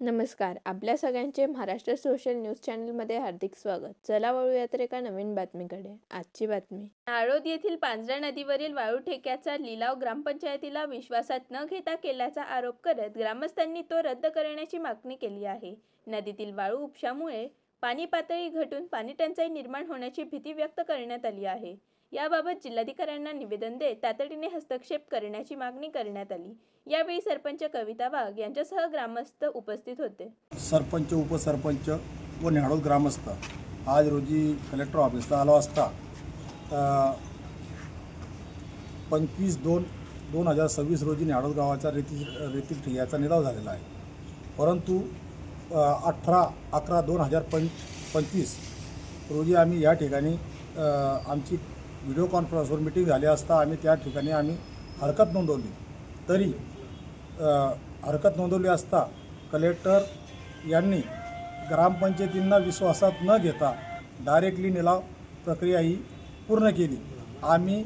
नमस्कार. आपल्या सगळ्यांचे महाराष्ट्र सोशल न्यूज चॅनलमध्ये हार्दिक स्वागत. चला वळूयात एका नवीन बातमीकडे. आजची बातमी. नाळोद येथील पांझरा नदीवरील वाळू ठेक्याचा लिलाव ग्रामपंचायतीला विश्वासात न घेता केल्याचा आरोप करत ग्रामस्थांनी तो रद्द करण्याची मागणी केली आहे. नदीतील वाळू उपशामुळे पाणी पातळी घटून पाणीटंचाई निर्माण होण्याची भीती व्यक्त करण्यात आली आहे. याबाबत जिल्हाधिकाऱ्यांना निवेदन देत तातडीने हस्तक्षेप करण्याची मागणी करण्यात आली. यावेळी सरपंच कविता वाघ यांच्यासह ग्रामस्थ उपस्थित होते. सरपंच, उपसरपंच व न्याडोद ग्रामस्थ आज रोजी कलेक्टर ऑफिसला आलो असता 25/2/2026 रोजी न्याडोद गावाचा रेती ठियाचा निलाव झालेला आहे. परंतु 18/11/2025 रोजी आम्ही या ठिकाणी आमची व्हिडिओ कॉन्फरन्सवर मीटिंग झाली असता आम्ही त्या ठिकाणी हरकत नोंदवली. तरी हरकत नोंदवली असता कलेक्टर यांनी ग्रामपंचायतींना विश्वासात न घेता डायरेक्टली निलाव प्रक्रिया ही पूर्ण केली. आम्ही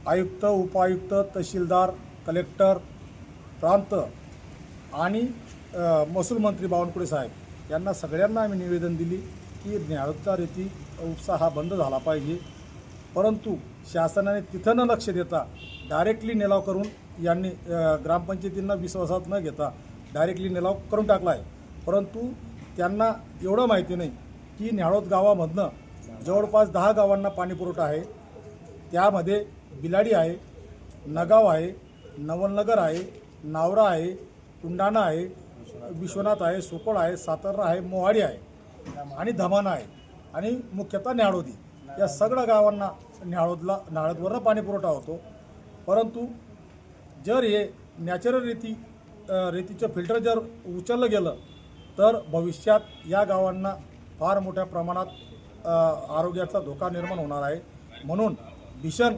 आयुक्त, उपायुक्त, तहसीलदार, कलेक्टर, प्रांत आणि महसूल मंत्री बावनकुळे साहेब यांना सगळ्यांना आम्ही निवेदन दिली की न्याडोदचा रेती उपसा हा बंद झाला पाहिजे. परंतु शासनाने तिथं न लक्ष देता डायरेक्टली निलाव करून यांनी ग्रामपंचायतींना विश्वासात न घेता डायरेक्टली निलाव करून टाकला आहे. परंतु त्यांना एवढं माहिती नाही की न्याडोद गावामधनं जवळपास 10 गावांना पाणीपुरवठा आहे. त्यामध्ये बिलाडी आहे, नगाव आहे, नवलनगर आहे, नावरा आहे, कुंडाणा आहे, विश्वनाथ आहे, सोकोड आहे, सातारा आहे, मोहाडी आहे आणि धमाना आहे आणि मुख्यतः न्याडोदी या सगळ्या गावांना न्याडोदवरनं पाणीपुरवठा होतो. परंतु जर हे नॅचरल रेतीचं फिल्टर जर उचललं गेलं तर भविष्यात या गावांना फार मोठ्या प्रमाणात आरोग्याचा धोका निर्माण होणार आहे. म्हणून भीषण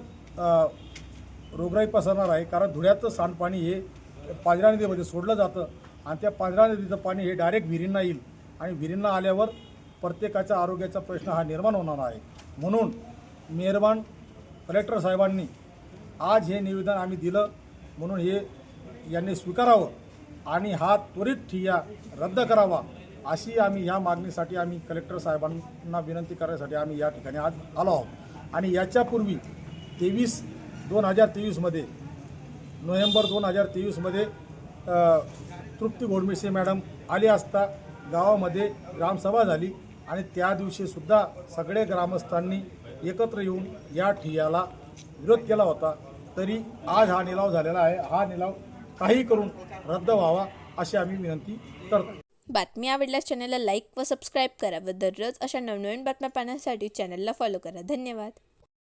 रोगराई पसरणार आहे. कारण धुळ्याचं सांडपाणी हे पांझरा नदीमध्ये सोडलं जातं आणि त्या पांझरा नदीचं पाणी हे डायरेक्ट विहिरींना येईल आणि विहिरींना आल्यावर प्रत्येकाच्या आरोग्याचा प्रश्न हा निर्माण होणार आहे. म्हणून मेहरबान कलेक्टर साहेबांनी आज हे निवेदन आम्ही दिलं म्हणून हे यांनी स्वीकारावं आणि हा त्वरित ठिया रद्द करावा अशी आम्ही या मागणीसाठी आम्ही कलेक्टर साहेबांना विनंती करण्यासाठी आम्ही या ठिकाणी आज आलो आहोत. आणि याच्यापूर्वी 23/2023 नोव्हेंबर 2023 तृप्ती घोडमिसे मॅडम आली असता गावामध्ये ग्रामसभा झाली आणि त्या दिवशीसुद्धा सगळे ग्रामस्थांनी एकत्र येऊन या ठियाला विरोध केला होता. तरी आज हा निलाव झालेला आहे. हा निलाव काही करून रद्द व्हावा अशी आम्ही विनंती करतो. बातमी आवडल्यास चॅनलला लाईक व सबस्क्राईब करा व दररोज अशा नवनवीन बातम्या पाहण्यासाठी चॅनलला फॉलो करा. धन्यवाद.